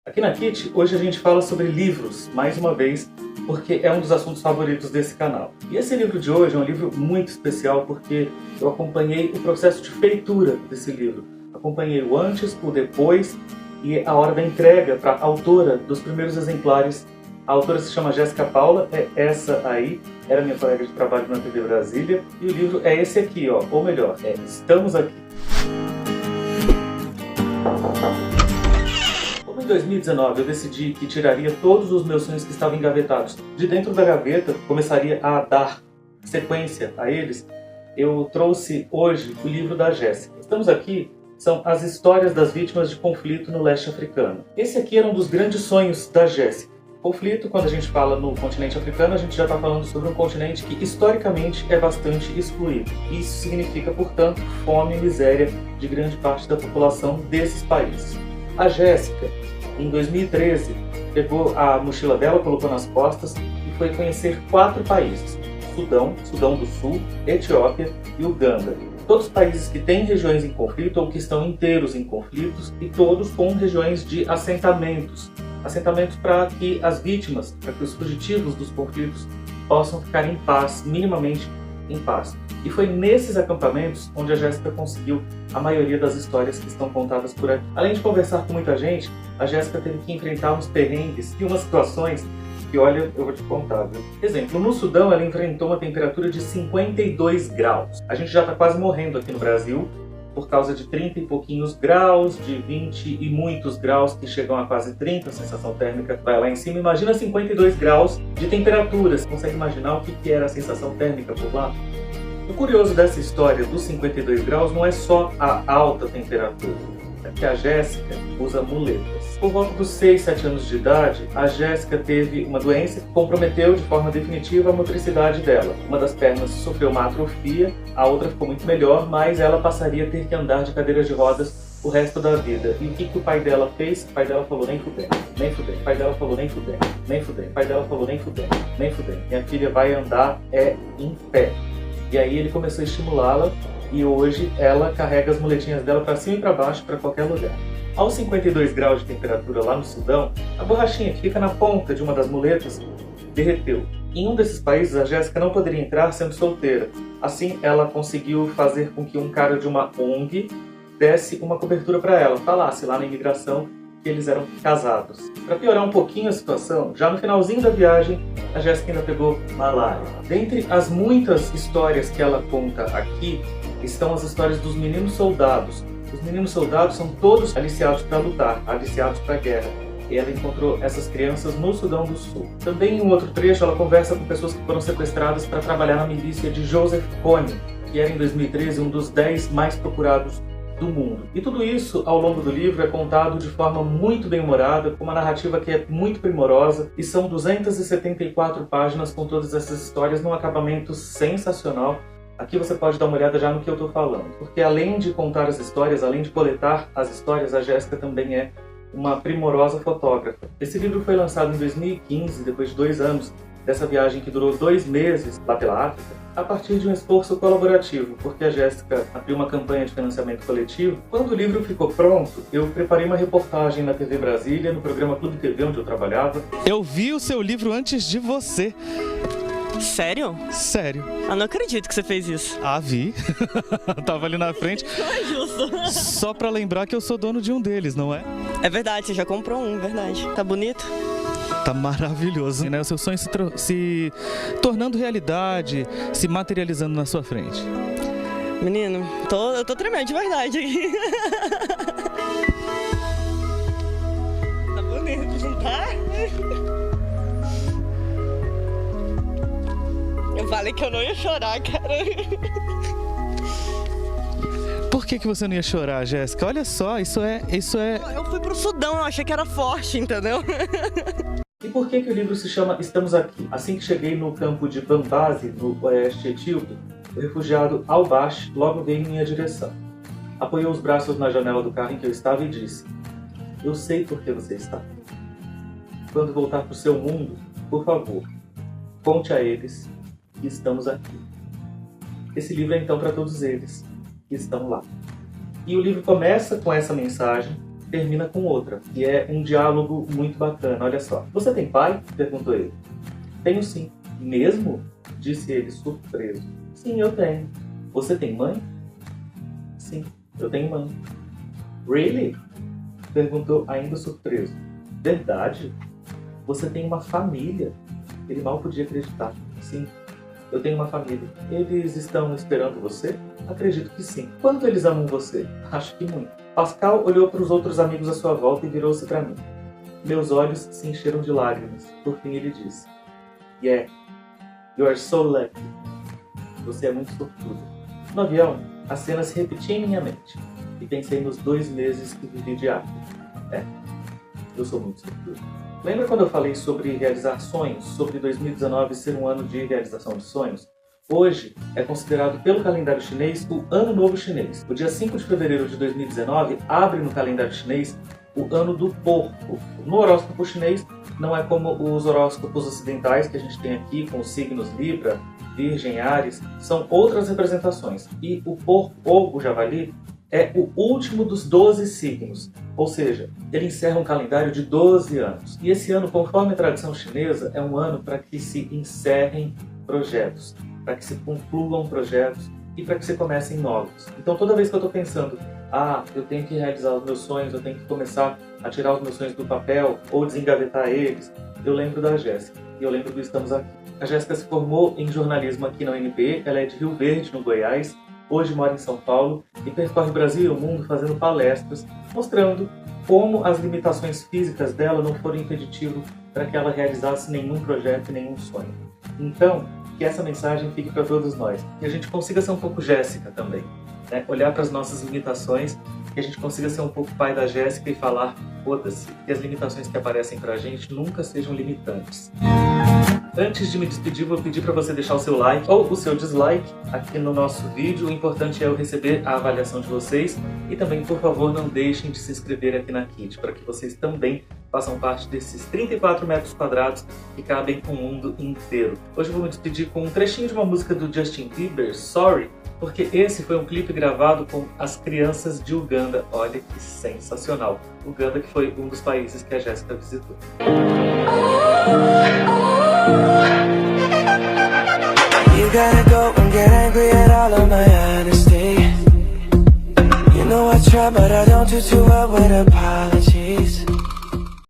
Aqui na Kit, hoje a gente fala sobre livros, mais uma vez, porque é um dos assuntos favoritos desse canal. E esse livro de hoje é um livro muito especial porque eu acompanhei o processo de feitura desse livro. Acompanhei o antes, o depois e a hora da entrega para a autora dos primeiros exemplares. A autora se chama Jéssica Paula, é essa aí, era minha colega de trabalho na TV Brasília, e o livro é esse aqui, ó, ou melhor, é Estamos Aqui. Como em 2019 eu decidi que tiraria todos os meus sonhos que estavam engavetados de dentro da gaveta, começaria a dar sequência a eles, eu trouxe hoje o livro da Jéssica. Estamos Aqui são as histórias das vítimas de conflito no leste africano. Esse aqui era um dos grandes sonhos da Jéssica. Conflito, quando a gente fala no continente africano, a gente já está falando sobre um continente que historicamente é bastante excluído. Isso significa, portanto, fome e miséria de grande parte da população desses países. A Jéssica, em 2013, pegou a mochila dela, colocou nas costas e foi conhecer 4 países: Sudão, Sudão do Sul, Etiópia e Uganda. Todos países que têm regiões em conflito ou que estão inteiros em conflitos e todos com regiões de assentamentos. Assentamentos para que as vítimas, para que os fugitivos dos conflitos possam ficar em paz, minimamente em paz. E foi nesses acampamentos onde a Jéssica conseguiu a maioria das histórias que estão contadas por aqui. Além de conversar com muita gente, a Jéssica teve que enfrentar uns perrengues e umas situações que, olha, eu vou te contar, viu? Exemplo, no Sudão ela enfrentou uma temperatura de 52 graus. A gente já está quase morrendo aqui no Brasil por causa de 30 e pouquinhos graus, de 20 e muitos graus que chegam a quase 30, a sensação térmica vai lá em cima. Imagina 52 graus de temperatura. Você consegue imaginar o que era a sensação térmica por lá? O curioso dessa história dos 52 graus não é só a alta temperatura, é que a Jéssica usa muletas. Por volta dos 6, 7 anos de idade, a Jéssica teve uma doença que comprometeu de forma definitiva a motricidade dela. Uma das pernas sofreu uma atrofia, a outra ficou muito melhor, mas ela passaria a ter que andar de cadeira de rodas o resto da vida. E o que o pai dela fez? O pai dela falou: nem fudendo, nem fudendo. O pai dela falou: nem fudendo, nem fudendo. O pai dela falou: nem fudendo, nem fudendo. Minha filha vai andar em pé. E aí ele começou a estimulá-la e hoje ela carrega as muletinhas dela para cima e para baixo, para qualquer lugar. Aos 52 graus de temperatura lá no Sudão, a borrachinha que fica na ponta de uma das muletas derreteu. Em um desses países, a Jéssica não poderia entrar sendo solteira. Assim, ela conseguiu fazer com que um cara de uma ONG desse uma cobertura para ela, falasse lá na imigração que eles eram casados. Para piorar um pouquinho a situação, já no finalzinho da viagem, a Jéssica ainda pegou malária. Dentre as muitas histórias que ela conta aqui, estão as histórias dos meninos soldados. Os meninos soldados são todos aliciados para lutar, aliciados para a guerra. E ela encontrou essas crianças no Sudão do Sul. Também em um outro trecho ela conversa com pessoas que foram sequestradas para trabalhar na milícia de Joseph Kony, que era em 2013 um dos 10 mais procurados do mundo. E tudo isso, ao longo do livro, é contado de forma muito bem-humorada, com uma narrativa que é muito primorosa, e são 274 páginas com todas essas histórias num acabamento sensacional. Aqui você pode dar uma olhada já no que eu estou falando, porque além de contar as histórias, além de coletar as histórias, a Jéssica também é uma primorosa fotógrafa. Esse livro foi lançado em 2015, depois de 2 anos dessa viagem que durou 2 meses lá pela África, a partir de um esforço colaborativo, porque a Jéssica abriu uma campanha de financiamento coletivo. Quando o livro ficou pronto, eu preparei uma reportagem na TV Brasília, no programa Clube TV, onde eu trabalhava. Eu vi o seu livro antes de você. Sério? Sério. Eu não acredito que você fez isso. Ah, vi. Tava ali na frente. Não é justo. Só pra lembrar que eu sou dono de um deles, não é? É verdade, você já comprou um, verdade. Tá bonito? Tá maravilhoso, né? O seu sonho se tornando realidade, se materializando na sua frente. Menino, eu tô tremendo de verdade aqui. Tá bonito, não tá? Eu falei que eu não ia chorar, cara. Por que você não ia chorar, Jéssica? Olha só, isso é... Eu fui pro Sudão, eu achei que era forte, entendeu? E por que o livro se chama Estamos Aqui? Assim que cheguei no campo de Bambasi, no oeste etíope, o refugiado Al-Bash logo veio em minha direção. Apoiou os braços na janela do carro em que eu estava e disse: eu sei por que você está aqui. Quando voltar para o seu mundo, por favor, conte a eles que estamos aqui. Esse livro é então para todos eles que estão lá. E o livro começa com essa mensagem, termina com outra, que é um diálogo muito bacana. Olha só. Você tem pai? Perguntou ele. Tenho sim. Mesmo? Disse ele surpreso. Sim, eu tenho. Você tem mãe? Sim, eu tenho mãe. Really? Perguntou ainda surpreso. Verdade? Você tem uma família? Ele mal podia acreditar. Sim, eu tenho uma família. Eles estão esperando você? Acredito que sim. Quanto eles amam você? Acho que muito. Pascal olhou para os outros amigos à sua volta e virou-se para mim. Meus olhos se encheram de lágrimas. Por fim ele disse. Yeah, you are so lucky. Você é muito sortudo. No avião, a cena se repetia em minha mente. E pensei nos 2 meses que vivi de arte. Eu sou muito sortudo. Lembra quando eu falei sobre realizar sonhos? Sobre 2019 ser um ano de realização de sonhos? Hoje é considerado pelo calendário chinês o Ano Novo Chinês. O dia 5 de fevereiro de 2019 abre no calendário chinês o Ano do Porco. No horóscopo chinês não é como os horóscopos ocidentais que a gente tem aqui, com os signos Libra, Virgem, Áries, são outras representações. E o porco ou o javali é o último dos 12 signos, ou seja, ele encerra um calendário de 12 anos. E esse ano, conforme a tradição chinesa, é um ano para que se encerrem projetos, para que se concluam projetos e para que se comecem novos. Então toda vez que eu estou pensando, eu tenho que realizar os meus sonhos, eu tenho que começar a tirar os meus sonhos do papel ou desengavetar eles, eu lembro da Jéssica e eu lembro do Estamos Aqui. A Jéssica se formou em jornalismo aqui na UNB, ela é de Rio Verde, no Goiás, hoje mora em São Paulo e percorre o Brasil e o mundo fazendo palestras, mostrando como as limitações físicas dela não foram impeditivo para que ela realizasse nenhum projeto e nenhum sonho. Então, que essa mensagem fique para todos nós. Que a gente consiga ser um pouco Jéssica também, né? Olhar para as nossas limitações, que a gente consiga ser um pouco pai da Jéssica e falar, foda-se, que as limitações que aparecem para a gente nunca sejam limitantes. Antes de me despedir, vou pedir para você deixar o seu like ou o seu dislike aqui no nosso vídeo. O importante é eu receber a avaliação de vocês. E também, por favor, não deixem de se inscrever aqui na Kit, para que vocês também façam parte desses 34 metros quadrados que cabem o mundo inteiro. Hoje eu vou me despedir com um trechinho de uma música do Justin Bieber, Sorry, porque esse foi um clipe gravado com as crianças de Uganda. Olha que sensacional! Uganda, que foi um dos países que a Jéssica visitou. You gotta go and get angry at all of my honesty. You know I try, but I don't do too well with apologies.